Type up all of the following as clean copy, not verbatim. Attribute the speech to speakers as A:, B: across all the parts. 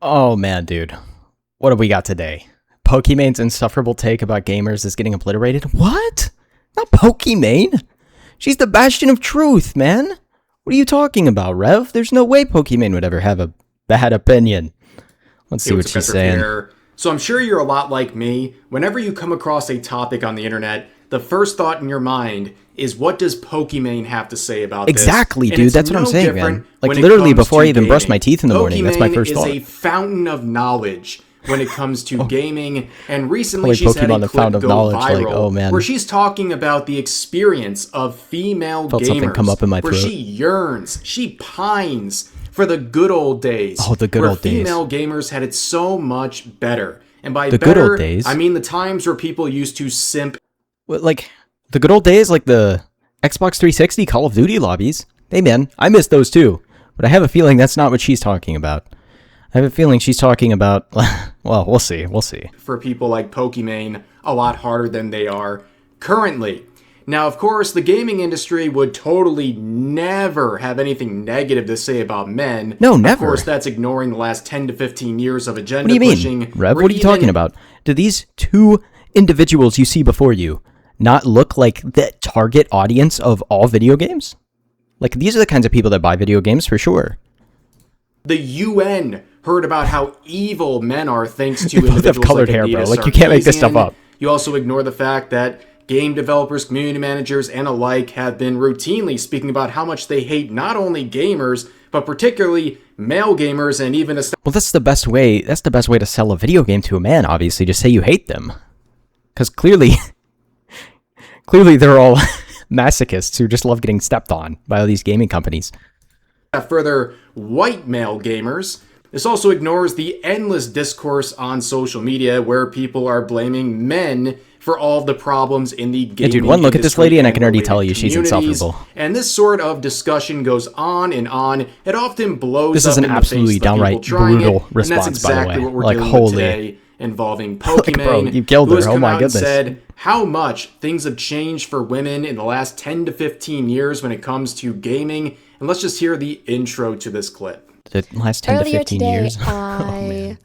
A: Oh man, dude. What do we got today? Pokimane's insufferable take about gamers is getting obliterated? What? Not Pokimane. She's the bastion of truth, man. What are you talking about, Rev? There's no way Pokimane would ever have a bad opinion. Let's see what she's saying.
B: So I'm sure you're a lot like me. Whenever you come across a topic on the internet, the first thought in your mind is, what does Pokimane have to say about this?
A: Exactly, dude. That's what I'm saying, man. Like, literally before I even brush my teeth in the morning, that's my first thought.
B: Pokimane is a fountain of knowledge when it comes to gaming, and recently she's had a clip go viral where she's talking about the experience of female gamers, where she yearns, she pines for the good old days.
A: Oh, the good old days.
B: Where female gamers had it so much better. And by
A: the
B: better,
A: good old days,
B: I mean the times where people used to simp.
A: Like, the good old days, like the Xbox 360 Call of Duty lobbies. Hey, man, I miss those too. But I have a feeling that's not what she's talking about. I have a feeling she's talking about, well, we'll see.
B: For people like Pokimane, a lot harder than they are currently. Now, of course, the gaming industry would totally never have anything negative to say about men.
A: No, never.
B: Of course, that's ignoring the last 10 to 15 years of agenda
A: pushing. What do you
B: pushing.
A: Mean, Rev? What are you talking about? Do these two individuals you see before you not look like the target audience of all video games? Like, these are the kinds of people that buy video games for sure.
B: The UN heard about how evil men are thanks to individuals
A: have colored
B: like
A: hair, bro.
B: Anita
A: Like, you can't make this stuff up.
B: You also ignore the fact that game developers, community managers, and alike have been routinely speaking about how much they hate not only gamers, but particularly male gamers, and even
A: well, that's the best way. That's the best way to sell a video game to a man. Obviously, just say you hate them, because clearly they're all masochists who just love getting stepped on by all these gaming companies.
B: Further, white male gamers. This also ignores the endless discourse on social media where people are blaming men for all of the problems in the gaming
A: dude, one look at this lady and I can already tell you she's insufferable.
B: And this sort of discussion goes on and on. It often blows
A: this
B: up in the face of
A: absolutely downright brutal response,
B: and that's exactly
A: by the way.
B: What we're
A: like,
B: dealing
A: holy.
B: with today, involving Pokimane,
A: bro, you killed her.
B: Who has come
A: my
B: out
A: goodness.
B: And said how much things have changed for women in the last 10 to 15 years when it comes to gaming. And let's just hear the intro to this clip.
A: The last 10
C: Earlier
A: to 15
C: today,
A: years?
C: I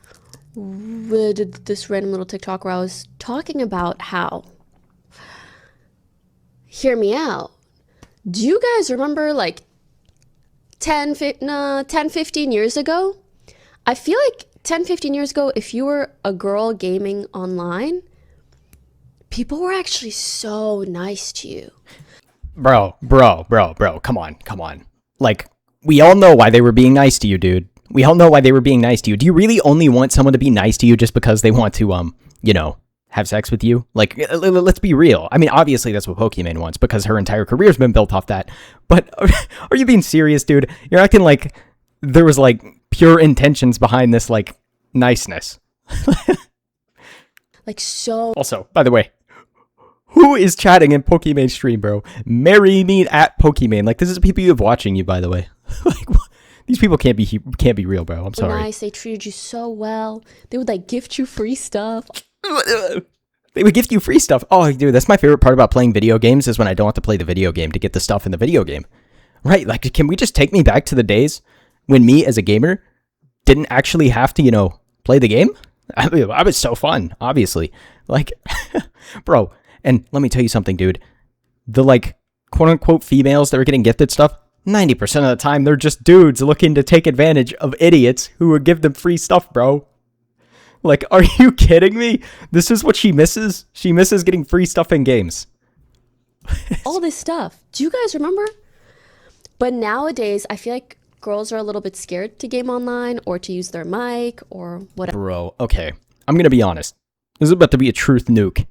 C: did this random little TikTok where I was talking about how, hear me out, do you guys remember like 10, 15 years ago? I feel like 10, 15 years ago, if you were a girl gaming online, people were actually so nice to you.
A: Bro, come on. Like, we all know why they were being nice to you, dude. We all know why they were being nice to you. Do you really only want someone to be nice to you just because they want to, have sex with you? Like, let's be real. I mean, obviously that's what Pokimane wants because her entire career's been built off that. But are you being serious, dude? You're acting like there was, like, pure intentions behind this, like, niceness.
C: Like, so...
A: Also, by the way, who is chatting in Pokimane stream, bro? Marry me at Pokimane. Like, this is people you have watching you, by the way. Like, these people can't be real, bro. I'm sorry.
C: Nice. They treated you so well. They would, like, gift you free stuff.
A: They would gift you free stuff. Oh, dude, that's my favorite part about playing video games is when I don't have to play the video game to get the stuff in the video game. Right? Like, can we just take me back to the days when me as a gamer didn't actually have to, play the game? I was so fun, obviously. Like, bro, and let me tell you something, dude. The, like, quote-unquote females that are getting gifted stuff, 90% of the time, they're just dudes looking to take advantage of idiots who would give them free stuff, bro. Like, are you kidding me? This is what she misses? She misses getting free stuff in games.
C: All this stuff. Do you guys remember? But nowadays, I feel like girls are a little bit scared to game online or to use their mic or whatever.
A: Bro, okay. I'm going to be honest. This is about to be a truth nuke.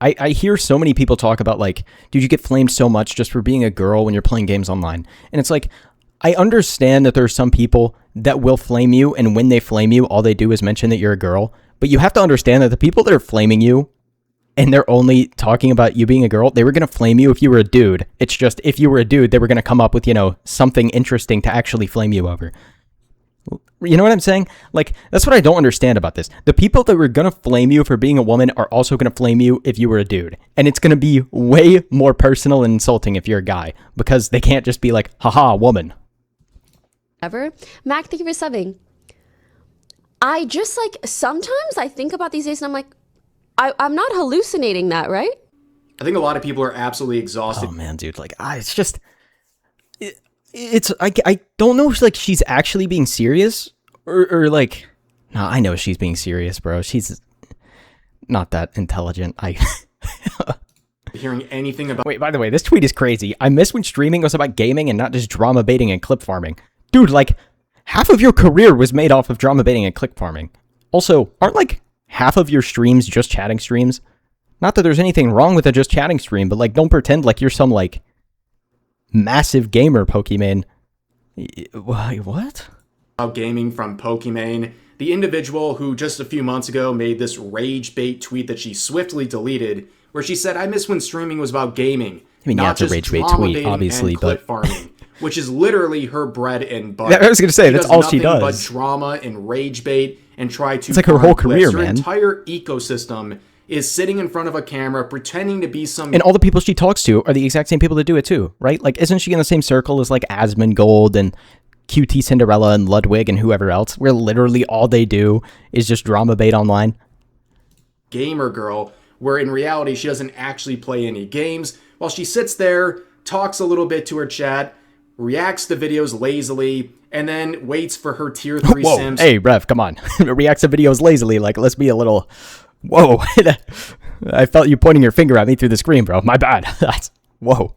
A: I hear so many people talk about, like, dude, you get flamed so much just for being a girl when you're playing games online. And it's like, I understand that there's some people that will flame you, and when they flame you, all they do is mention that you're a girl. But you have to understand that the people that are flaming you, and they're only talking about you being a girl, they were going to flame you if you were a dude. It's just, if you were a dude, they were going to come up with, something interesting to actually flame you over. You know what I'm saying? Like, that's what I don't understand about this. The people that were going to flame you for being a woman are also going to flame you if you were a dude. And it's going to be way more personal and insulting if you're a guy, because they can't just be like, haha, woman.
C: Mac, thank you for subbing. I just like, sometimes I think about these days and I'm like, I'm not hallucinating that, right?
B: I think a lot of people are absolutely exhausted.
A: Oh man, dude, like, it's just, I don't know if like she's actually being serious or like, no, I know she's being serious, bro. She's not that intelligent.
B: Hearing anything about.
A: Wait, by the way, this tweet is crazy. I miss when streaming was about gaming and not just drama baiting and clip farming. Dude, like, half of your career was made off of drama baiting and clip farming. Also, aren't like half of your streams just chatting streams? Not that there's anything wrong with a just chatting stream, but like, don't pretend like you're some like massive gamer, Pokimane. What?
B: About gaming from Pokimane, the individual who just a few months ago made this rage bait tweet that she swiftly deleted, where she said, "I miss when streaming was about gaming."
A: I mean, yeah, it's a rage bait tweet, obviously, but
B: farming, which is literally her bread and butter.
A: I was gonna say that's all she does.
B: But drama and rage bait and try to.
A: It's like her whole career, man.
B: Her entire ecosystem is sitting in front of a camera pretending to be some.
A: And all the people she talks to are the exact same people that do it too, right? Like, isn't she in the same circle as like Asmongold and QT Cinderella and Ludwig and whoever else, where literally all they do is just drama bait online?
B: Gamer girl, where in reality she doesn't actually play any games, while she sits there, talks a little bit to her chat, reacts to videos lazily, and then waits for her tier 3
A: Whoa,
B: sims.
A: Hey, Rev, come on. Reacts to videos lazily. Like, let's be a little... Whoa. I felt you pointing your finger at me through the screen, bro. My bad. Whoa.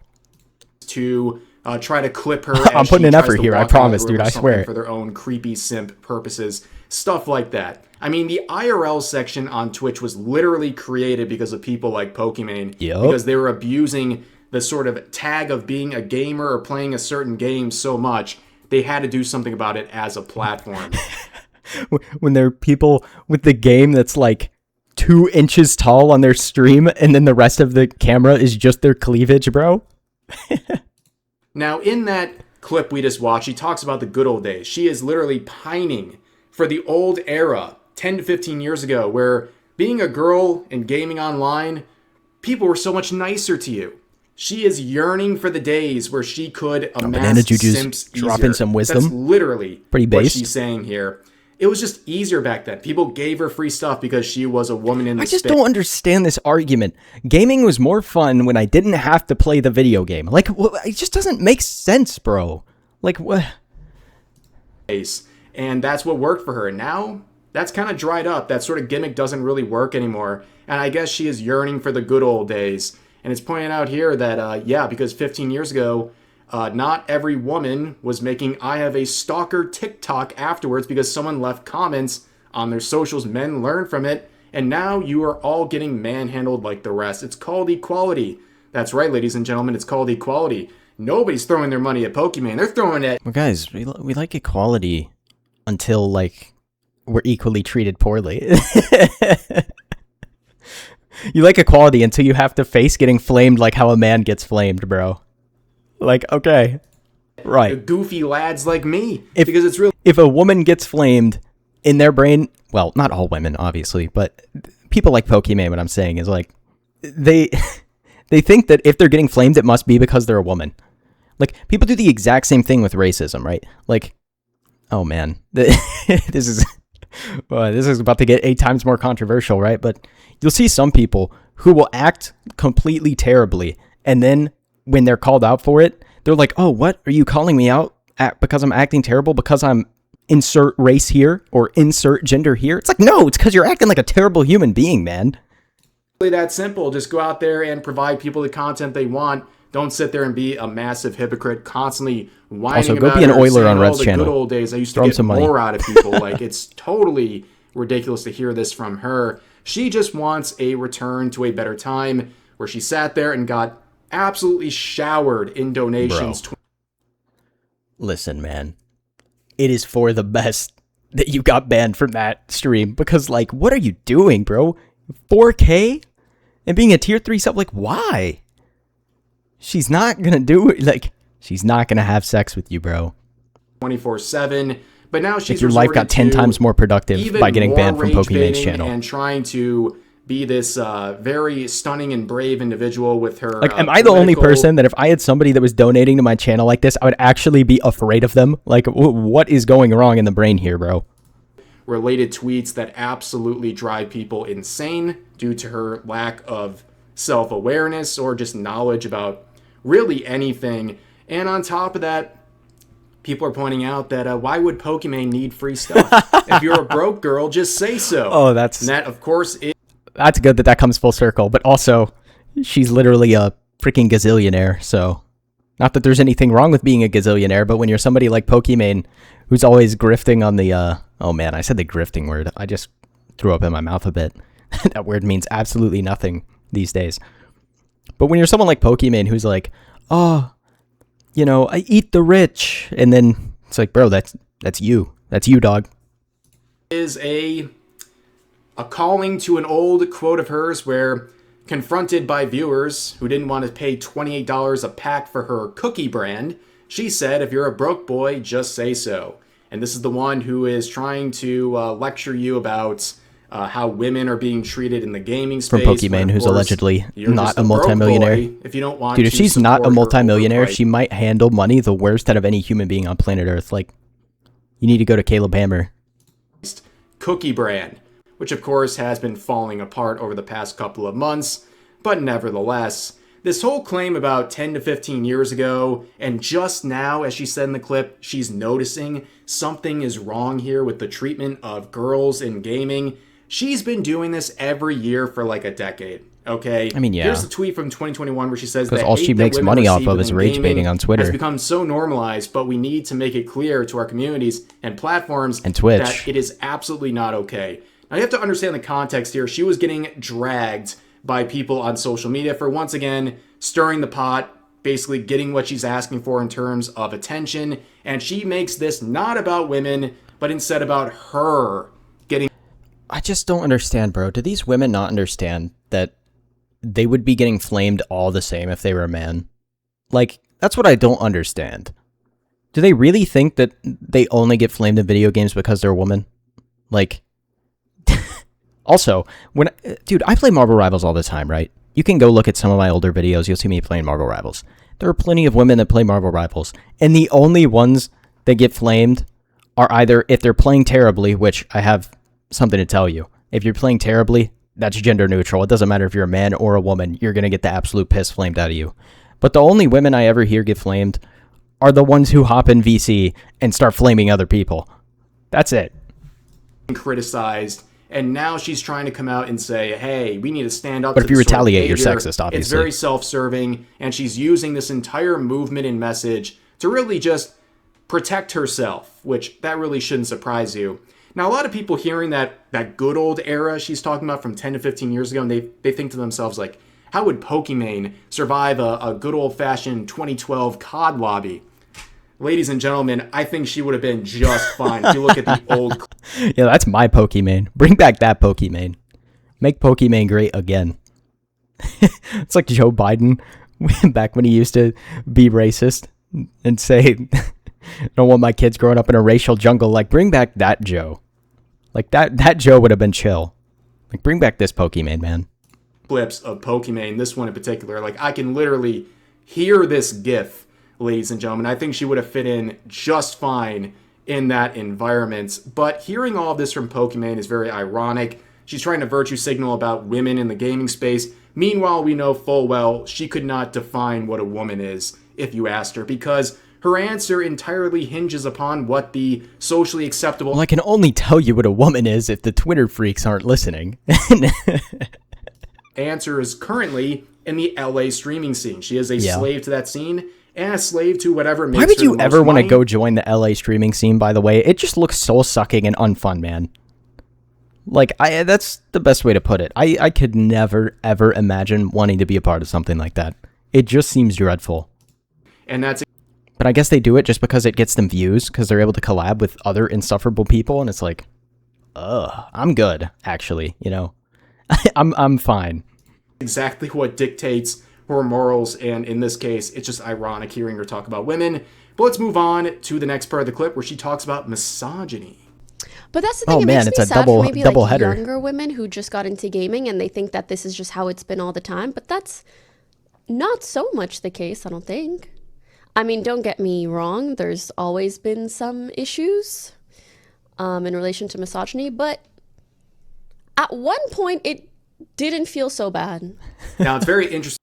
B: To try to clip her.
A: I'm putting an effort here, I promise, dude. I swear.
B: For their own creepy simp purposes. Stuff like that. I mean, the IRL section on Twitch was literally created because of people like Pokimane.
A: Yep.
B: Because they were abusing the sort of tag of being a gamer or playing a certain game so much, they had to do something about it as a platform.
A: When there are people with the game that's like 2 inches tall on their stream, and then the rest of the camera is just their cleavage, bro.
B: Now, in that clip we just watched, she talks about the good old days. She is literally pining for the old era, 10 to 15 years ago, where being a girl and gaming online, people were so much nicer to you. She is yearning for the days where she could amass simps easier.
A: Dropping some wisdom.
B: That's literally
A: pretty based.
B: What she's saying here. It was just easier back then. People gave her free stuff because she was a woman in the space.
A: I just don't understand this argument. Gaming was more fun when I didn't have to play the video game. Like, it just doesn't make sense, bro. Like, what?
B: And that's what worked for her. Now, that's kind of dried up. That sort of gimmick doesn't really work anymore. And I guess she is yearning for the good old days. And it's pointed out here that, yeah, because 15 years ago, not every woman was making I have a stalker TikTok afterwards because someone left comments on their socials. Men learned from it. And now you are all getting manhandled like the rest. It's called equality. That's right, ladies and gentlemen. It's called equality. Nobody's throwing their money at Pokimane. They're throwing it.
A: Well, guys, we like equality until, like, we're equally treated poorly. You like equality until you have to face getting flamed like how a man gets flamed, bro. Like, okay. Right.
B: Goofy lads like me. Because it's real.
A: If a woman gets flamed in their brain, well, not all women, obviously, but people like Pokimane, what I'm saying is, like, they think that if they're getting flamed, it must be because they're a woman. Like, people do the exact same thing with racism, right? Like, oh man, this is about to get 8 times more controversial, right? But you'll see some people who will act completely terribly, and then when they're called out for it, they're like, oh, what? Are you calling me out because I'm acting terrible because I'm insert race here or insert gender here? It's like, no, it's because you're acting like a terrible human being, man.
B: Really that simple. Just go out there and provide people the content they want. Don't sit there and be a massive hypocrite, constantly whining
A: also, go
B: about
A: be an
B: it,
A: Oiler on
B: all
A: Rev's
B: the
A: channel.
B: Good old days. I used to
A: Throw
B: get
A: some money.
B: more out of people. Like, it's totally ridiculous to hear this from her. She just wants a return to a better time where she sat there and got absolutely showered in donations.
A: Bro. Listen, man. It is for the best that you got banned from that stream. Because, like, what are you doing, bro? 4K? And being a tier 3 sub? Like, why? She's not gonna do it. Like, she's not gonna have sex with you, bro.
B: 24/7. But now she's
A: like your life got 10 times more productive by getting banned from Pokimane's channel.
B: And trying to be this very stunning and brave individual with her.
A: Like, am I the only person that if I had somebody that was donating to my channel like this, I would actually be afraid of them? Like, what is going wrong in the brain here, bro?
B: related tweets that absolutely drive people insane due to her lack of self-awareness or just knowledge about really anything. And on top of that, people are pointing out that why would Pokimane need free stuff? If you're a broke girl, just say so.
A: Oh,
B: and that, of course,
A: that's good that comes full circle. But also, she's literally a freaking gazillionaire. So, not that there's anything wrong with being a gazillionaire, but when you're somebody like Pokimane, who's always grifting on the oh man, I said the grifting word. I just threw up in my mouth a bit. That word means absolutely nothing these days. But when you're someone like Pokimane who's like, oh, you know, I eat the rich, and then it's like, bro, that's you. That's you, dog.
B: Is a calling to an old quote of hers where, confronted by viewers who didn't want to pay $28 a pack for her cookie brand, she said, if you're a broke boy, just say so. And this is the one who is trying to lecture you about how women are being treated in the gaming space.
A: From Pokimane, who's allegedly not a multimillionaire.
B: If you don't want
A: Dude, if she's not a multimillionaire, she might handle money the worst out of any human being on planet Earth. Like, you need to go to Caleb Hammer.
B: Cookie brand, which of course has been falling apart over the past couple of months, but nevertheless, this whole claim about 10 to 15 years ago, and just now, as she said in the clip, she's noticing something is wrong here with the treatment of girls in gaming. She's been doing this every year for like a decade, okay?
A: I mean, yeah.
B: Here's a tweet from 2021 where she says that
A: all she makes money off of is rage baiting on Twitter.
B: Has become so normalized, but we need to make it clear to our communities and platforms
A: and Twitch
B: that it is absolutely not okay. Now, you have to understand the context here. She was getting dragged by people on social media for, once again, stirring the pot, basically getting what she's asking for in terms of attention. And she makes this not about women, but instead about her getting...
A: I just don't understand, bro. Do these women not understand that they would be getting flamed all the same if they were a man? Like, that's what I don't understand. Do they really think that they only get flamed in video games because they're a woman? Like... Also, dude, I play Marvel Rivals all the time, right? You can go look at some of my older videos. You'll see me playing Marvel Rivals. There are plenty of women that play Marvel Rivals. And the only ones that get flamed are either if they're playing terribly, which I have something to tell you. If you're playing terribly, that's gender neutral. It doesn't matter if you're a man or a woman. You're going to get the absolute piss flamed out of you. But the only women I ever hear get flamed are the ones who hop in VC and start flaming other people. That's it.
B: Criticized. And now she's trying to come out and say, hey, we need to stand up.
A: But if you retaliate, you're sexist, obviously.
B: It's very self-serving, and she's using this entire movement and message to really just protect herself, which that really shouldn't surprise you. Now, a lot of people hearing that good old era she's talking about from 10 to 15 years ago, and they think to themselves, like, how would Pokimane survive a good old-fashioned 2012 COD lobby? Ladies and gentlemen, I think she would have been just fine. If you look at the old...
A: Yeah, that's my Pokimane. Bring back that Pokimane. Make Pokimane great again. It's like Joe Biden back when he used to be racist and say, I don't want my kids growing up in a racial jungle. Like, bring back that Joe. Like, that Joe would have been chill. Like, bring back this Pokimane, man.
B: Clips of Pokimane, this one in particular. Like, I can literally hear this gif, ladies and gentlemen. I think she would have fit in just fine in that environment. But hearing all of this from Pokimane is very ironic. She's trying to virtue signal about women in the gaming space. Meanwhile, we know full well she could not define what a woman is if you asked her, because her answer entirely hinges upon what the socially acceptable...
A: Well, I can only tell you what a woman is if the Twitter freaks aren't listening.
B: Answer is currently in the LA streaming scene. She is a slave to that scene, and a slave to whatever makes her the most money.
A: Why would you ever want to go join the LA streaming scene, by the way? It just looks soul-sucking and unfun, man. Like, that's the best way to put it. I could never, ever imagine wanting to be a part of something like that. It just seems dreadful.
B: And that's...
A: But I guess they do it just because it gets them views, because they're able to collab with other insufferable people, and it's like, I'm good, actually, you know? I'm fine.
B: Exactly what dictates her morals, and in this case, it's just ironic hearing her talk about women. But let's move on to the next part of the clip where she talks about misogyny.
C: But that's the thing. It makes me sad
A: double
C: for maybe
A: like
C: header. Younger women who just got into gaming and they think that this is just how it's been all the time. But that's not so much the case, I don't think. I mean, don't get me wrong. There's always been some issues. in relation to misogyny, but at one point it didn't feel so bad.
B: Now, it's very interesting.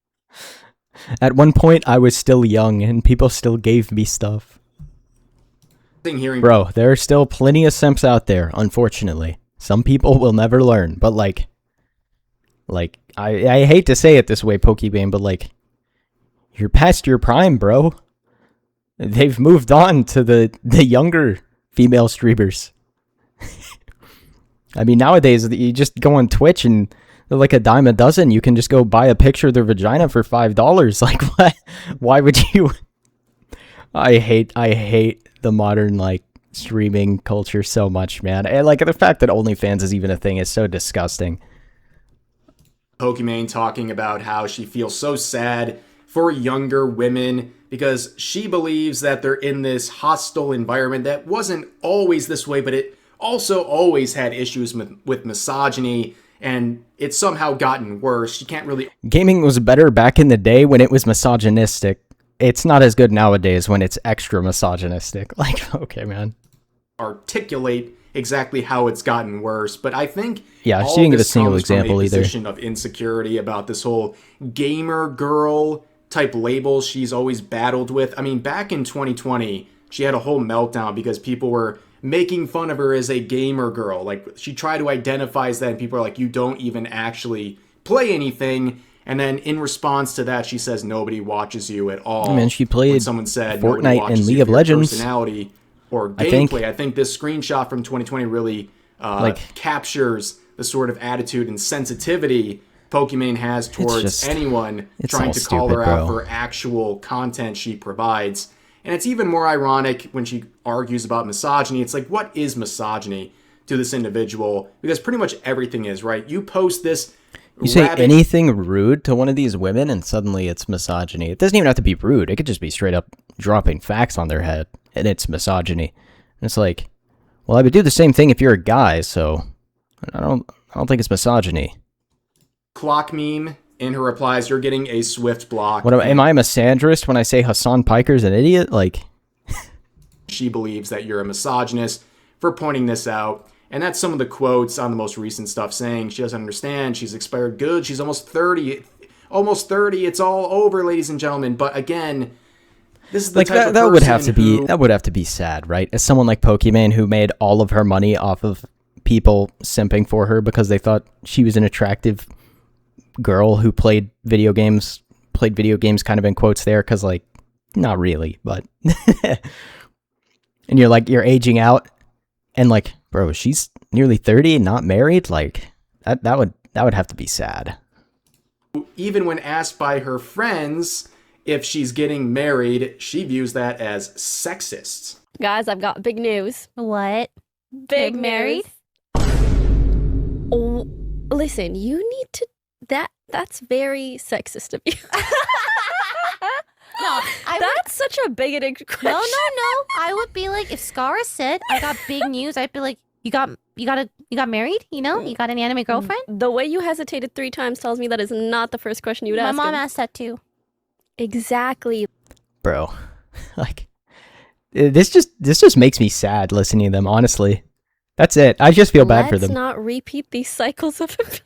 A: At one point, I was still young, and people still gave me stuff. Bro, there are still plenty of simps out there, unfortunately. Some people will never learn, but like I hate to say it this way, Pokimane, but like, you're past your prime, bro. They've moved on to the younger female streamers. I mean, nowadays, you just go on Twitch and they're like a dime a dozen. You can just go buy a picture of their vagina for $5. Like, what? Why would you? I hate the modern, like, streaming culture so much, man. And, like, the fact that OnlyFans is even a thing is so disgusting.
B: Pokimane talking about how she feels so sad for younger women because she believes that they're in this hostile environment that wasn't always this way, but it also always had issues with misogyny, and it's somehow gotten worse. She can't really...
A: Gaming was better back in the day when it was misogynistic. It's not as good nowadays when it's extra misogynistic. Like, okay, man.
B: Articulate exactly how it's gotten worse, but I think
A: she didn't give a single example either.
B: Position of insecurity about this whole gamer girl type label she's always battled with. I mean, back in 2020, she had a whole meltdown because people were making fun of her as a gamer girl. Like, she tried to identify as that, and people are like, you don't even actually play anything. And then in response to that, she says nobody watches you at all.
A: I mean, she played
B: when someone said
A: Fortnite and League of Legends.
B: Personality or gameplay. I think this screenshot from 2020 really captures the sort of attitude and sensitivity Pokimane has towards anyone trying to call her out for actual content she provides. And it's even more ironic when she argues about misogyny. It's like, what is misogyny to this individual? Because pretty much everything is, right? You post this...
A: You say anything rude to one of these women and suddenly it's misogyny. It doesn't even have to be rude. It could just be straight up dropping facts on their head and it's misogyny. And it's like, well, I would do the same thing if you're a guy, so I don't think it's misogyny.
B: Clock meme in her replies, you're getting a swift block.
A: Am I a misandrist when I say Hassan Piker's an idiot? Like,
B: she believes that you're a misogynist for pointing this out. And that's some of the quotes on the most recent stuff saying she doesn't understand. She's expired goods. She's almost 30. Almost 30. It's all over, ladies and gentlemen. But again, this is the type of
A: that would have to be sad, right? As someone like Pokimane who made all of her money off of people simping for her because they thought she was an attractive girl who played video games kind of in quotes there, because like, not really, but and you're aging out and like, bro, she's nearly 30 and not married. Like that would have to be sad.
B: Even when asked by her friends if she's getting married, she views that as sexist.
C: Guys, I've got big news.
D: What?
C: Big married? Oh, listen, you need to... That's very sexist of you.
D: No,
C: that's such a bigoted question.
D: No. I would be like, if Skara said I got big news, I'd be like, you got married? You know, you got an anime girlfriend?
C: The way you hesitated 3 times tells me that is not the first question you would ask.
D: My mom asked that too.
C: Exactly,
A: bro. Like, this just makes me sad listening to them. Honestly, that's it. I just feel bad for them.
C: Let's not repeat these cycles of abuse.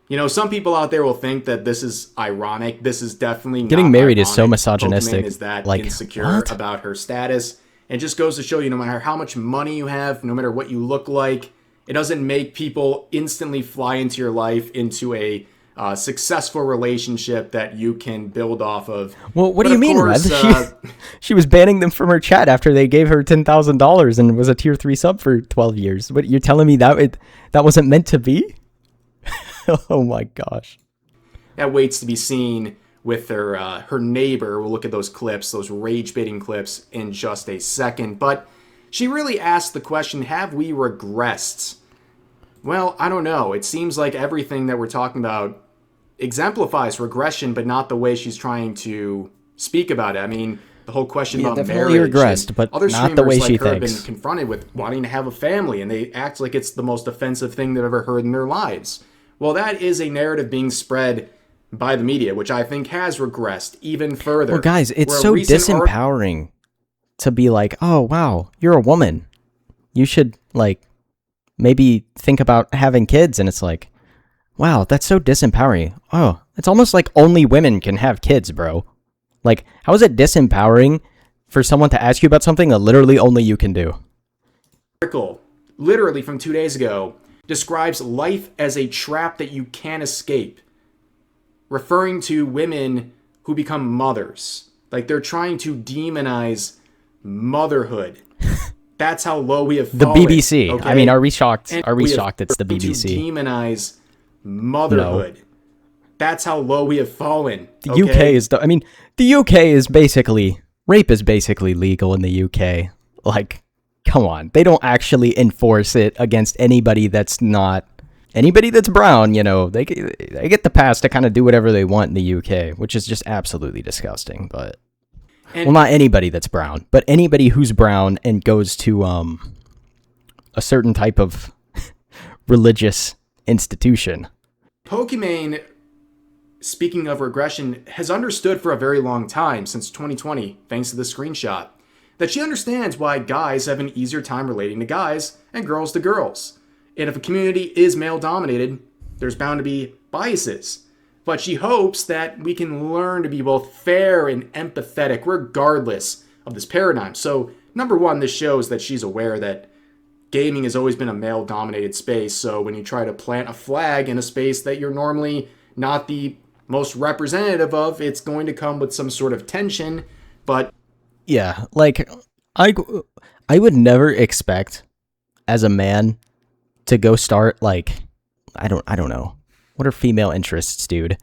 B: You know, some people out there will think that this is ironic. This is definitely
A: getting
B: not
A: married
B: ironic.
A: Is so misogynistic.
B: Pokimane is that
A: like,
B: insecure
A: what?
B: About her status. It just goes to show you, no matter how much money you have, no matter what you look like, it doesn't make people instantly fly into your life into a successful relationship that you can build off of.
A: Well, what do you mean, Rev? She was banning them from her chat after they gave her $10,000 and was a tier 3 sub for 12 years. What, you're telling me that wasn't meant to be? Oh my gosh.
B: That waits to be seen with her neighbor. We'll look at those clips, those rage-baiting clips, in just a second. But she really asked the question, have we regressed? Well, I don't know. It seems like everything that we're talking about exemplifies regression, but not the way she's trying to speak about it. I mean, the whole question about
A: definitely
B: marriage.
A: Regressed, but
B: other
A: not the way
B: like
A: she
B: her
A: thinks.
B: have been confronted with wanting to have a family, and they act like it's the most offensive thing they've ever heard in their lives. Well, that is a narrative being spread by the media, which I think has regressed even further.
A: Well, guys, it's so disempowering to be like, oh, wow, you're a woman. you should, like, maybe think about having kids. And it's like, wow, that's so disempowering. Oh, it's almost like only women can have kids, bro. Like, how is it disempowering for someone to ask you about something that literally only you can do?
B: Article, literally from 2 days ago, describes life as a trap that you can't escape, referring to women who become mothers. Like, they're trying to demonize motherhood. That's how low we have fallen.
A: The BBC. Okay? I mean, are we shocked? Are we shocked it's the BBC?
B: To demonize motherhood. No. That's how low we have fallen.
A: The UK is the UK is basically, rape is basically legal in the UK. Like, come on. They don't actually enforce it against anybody that's brown, you know. They get the pass to kind of do whatever they want in the UK, which is just absolutely disgusting. But, well, not anybody that's brown, but anybody who's brown and goes to a certain type of religious institution.
B: Pokimane, speaking of regression, has understood for a very long time, since 2020, thanks to the screenshot, that she understands why guys have an easier time relating to guys and girls to girls. And if a community is male-dominated, there's bound to be biases. But she hopes that we can learn to be both fair and empathetic regardless of this paradigm. So, number one, this shows that she's aware that gaming has always been a male-dominated space. So when you try to plant a flag in a space that you're normally not the most representative of, it's going to come with some sort of tension. But
A: yeah, like, I would never expect as a man to go start, like, I don't know. What are female interests, dude?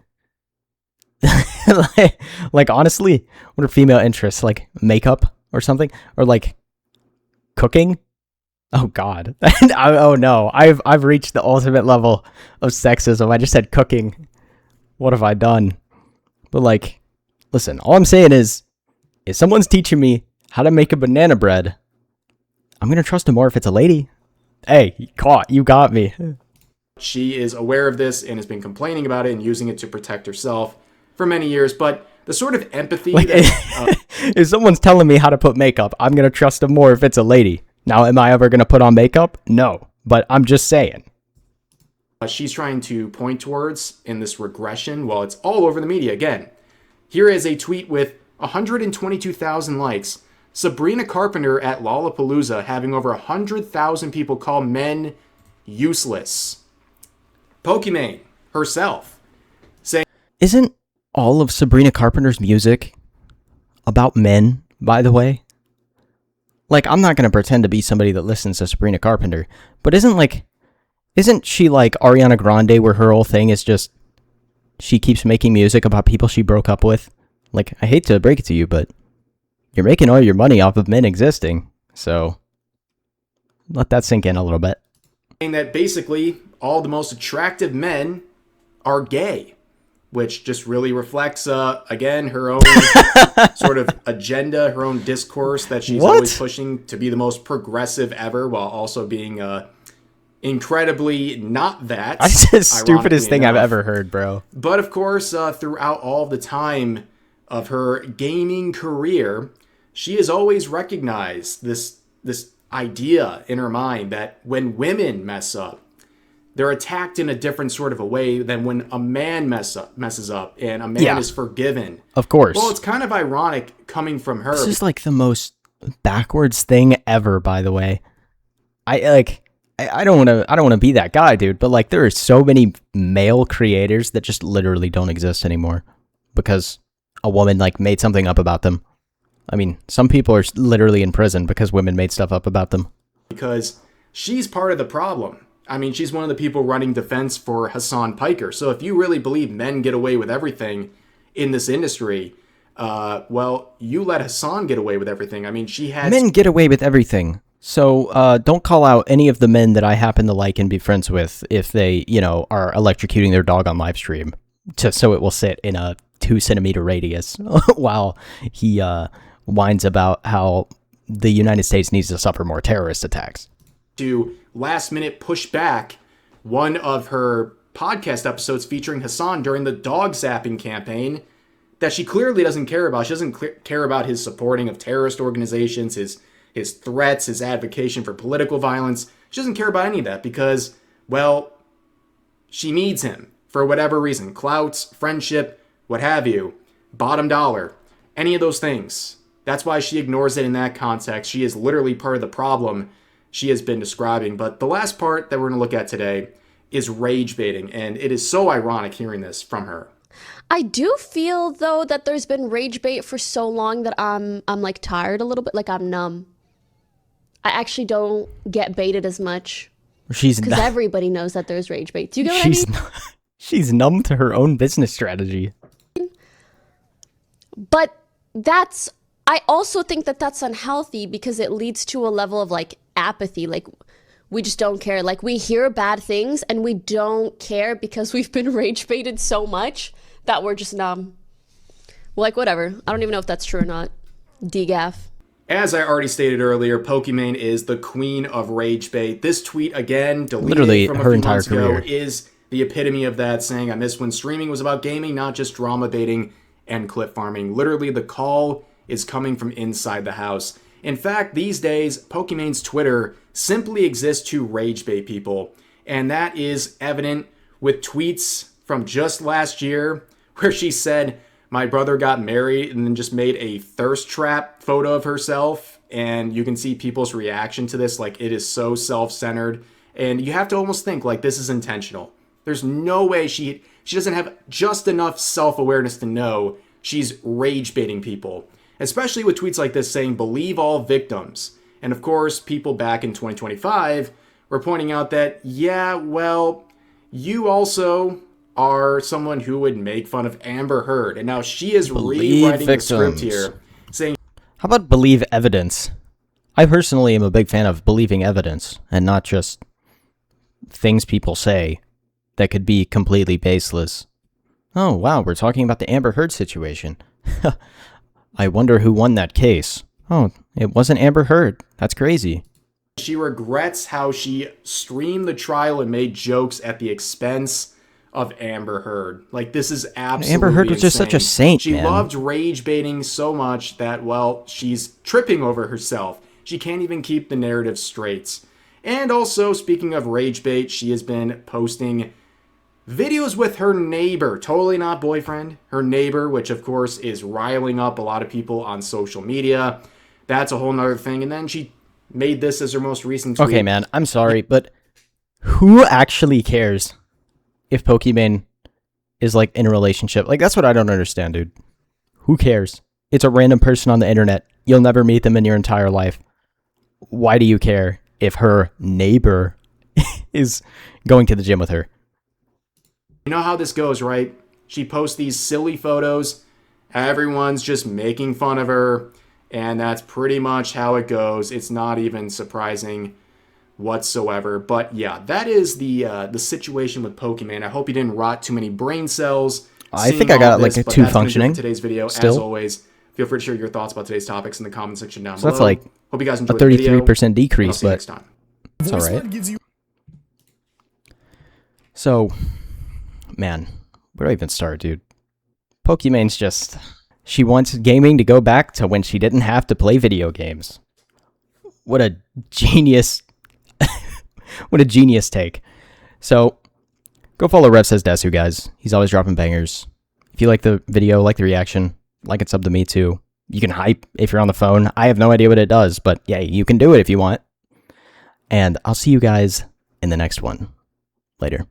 A: like, honestly, what are female interests? Like, makeup or something? Or, like, cooking? Oh, God. Oh, no. I've reached the ultimate level of sexism. I just said cooking. What have I done? But, like, listen, all I'm saying is, if someone's teaching me how to make a banana bread, I'm going to trust them more if it's a lady. Hey, you got me.
B: She is aware of this and has been complaining about it and using it to protect herself for many years. But the sort of empathy
A: if someone's telling me how to put makeup, I'm going to trust them more if it's a lady. Now, am I ever going to put on makeup? No, but I'm just saying.
B: She's trying to point towards in this regression, well, it's all over the media again. Here is a tweet with 122,000 likes. Sabrina Carpenter at Lollapalooza having over 100,000 people call men useless. Pokimane herself saying,
A: isn't all of Sabrina Carpenter's music about men, by the way? Like, I'm not going to pretend to be somebody that listens to Sabrina Carpenter, but isn't she like Ariana Grande, where her whole thing is just she keeps making music about people she broke up with? Like, I hate to break it to you, but you're making all your money off of men existing, so let that sink in a little bit.
B: Saying that basically all the most attractive men are gay, which just really reflects, again, her own sort of agenda, her own discourse that she's always pushing to be the most progressive ever, while also being incredibly not that.
A: That's the stupidest thing I've ever heard, bro.
B: But of course, throughout all the time of her gaming career, she has always recognized this idea in her mind that when women mess up, they're attacked in a different sort of a way than when a man messes up and a man is forgiven.
A: Of course.
B: Well, it's kind of ironic coming from her.
A: This is like the most backwards thing ever, by the way. I don't want to be that guy, dude, but like there are so many male creators that just literally don't exist anymore because a woman like made something up about them. I mean, some people are literally in prison because women made stuff up about them.
B: Because she's part of the problem. I mean, she's one of the people running defense for Hassan Piker. So if you really believe men get away with everything in this industry, well, you let Hassan get away with everything. I mean, men
A: get away with everything. So don't call out any of the men that I happen to like and be friends with if they, are electrocuting their dog on live stream, just so it will sit in a 2-centimeter radius while he whines about how the United States needs to suffer more terrorist attacks.
B: To last minute push back one of her podcast episodes featuring Hassan during the dog zapping campaign that she clearly doesn't care about. She doesn't care about his supporting of terrorist organizations, his his threats, his advocacy for political violence. She doesn't care about any of that because, well, she needs him for whatever reason. Clout, friendship, what have you. Bottom dollar. Any of those things. That's why she ignores it in that context. She is literally part of the problem she has been describing. But the last part that we're going to look at today is rage baiting. And it is so ironic hearing this from her.
C: I do feel, though, that there's been rage bait for so long that I'm like tired a little bit. Like I'm numb. I actually don't get baited as much. Because everybody knows that there's rage bait. Do you get what I mean?
A: She's numb to her own business strategy.
C: But I also think that that's unhealthy because it leads to a level of like apathy. Like we just don't care. Like we hear bad things and we don't care because we've been rage baited so much that we're just numb. Like whatever. I don't even know if that's true or not. DGAF.
B: As I already stated earlier, Pokimane is the queen of rage bait. This tweet, again, deleted
A: literally
B: from a
A: her
B: few
A: entire
B: months
A: career,
B: ago, is the epitome of that, saying, I miss when streaming was about gaming, not just drama baiting and clip farming. Literally, the call is coming from inside the house. In fact, these days, Pokimane's Twitter simply exists to rage bait people. And that is evident with tweets from just last year, where she said, my brother got married, and then just made a thirst trap photo of herself. And you can see people's reaction to this. Like, it is so self-centered. And you have to almost think, like, this is intentional. There's no way she doesn't have just enough self-awareness to know she's rage baiting people. Especially with tweets like this saying, believe all victims. And of course, people back in 2025 were pointing out that, yeah, well, you also are someone who would make fun of Amber Heard. And now she is rewriting the script here, saying...
A: How about believe evidence? I personally am a big fan of believing evidence, and not just things people say that could be completely baseless. Oh, wow, we're talking about the Amber Heard situation. I wonder who won that case. Oh, it wasn't Amber Heard. That's crazy.
B: She regrets how she streamed the trial and made jokes at the expense of Amber Heard. Like, this is absolutely
A: Amber Heard was
B: insane.
A: just such a saint,
B: She
A: man.
B: loved rage baiting so much that, well, she's tripping over herself. She can't even keep the narrative straight. And also, speaking of rage bait, she has been posting videos with her neighbor, totally not boyfriend, her neighbor, which of course is riling up a lot of people on social media. That's a whole nother thing. And then she made this as her most recent tweet.
A: Okay, man, I'm sorry, but who actually cares if Pokimane is like in a relationship? Like, that's what I don't understand, dude. Who cares? It's a random person on the internet. You'll never meet them in your entire life. Why do you care if her neighbor is going to the gym with her?
B: You know how this goes, right? She posts these silly photos. Everyone's just making fun of her. And that's pretty much how it goes. It's not even surprising whatsoever. But yeah, that is the situation with Pokimane. I hope you didn't rot too many brain cells.
A: I think I got like a 2 functioning.
B: Today's video,
A: still.
B: As always, feel free to share your thoughts about today's topics in the comment section down below.
A: That's like
B: hope you guys enjoyed
A: a 33% decrease,
B: I'll see you
A: but
B: next time.
A: it's all right. So, man, where do I even start, dude? Pokimane's just... She wants gaming to go back to when she didn't have to play video games. What a genius... what a genius take. So, go follow Revsaysdesu, guys. He's always dropping bangers. If you like the video, like the reaction, like and sub to me too. You can hype if you're on the phone. I have no idea what it does, but yeah, you can do it if you want. And I'll see you guys in the next one. Later.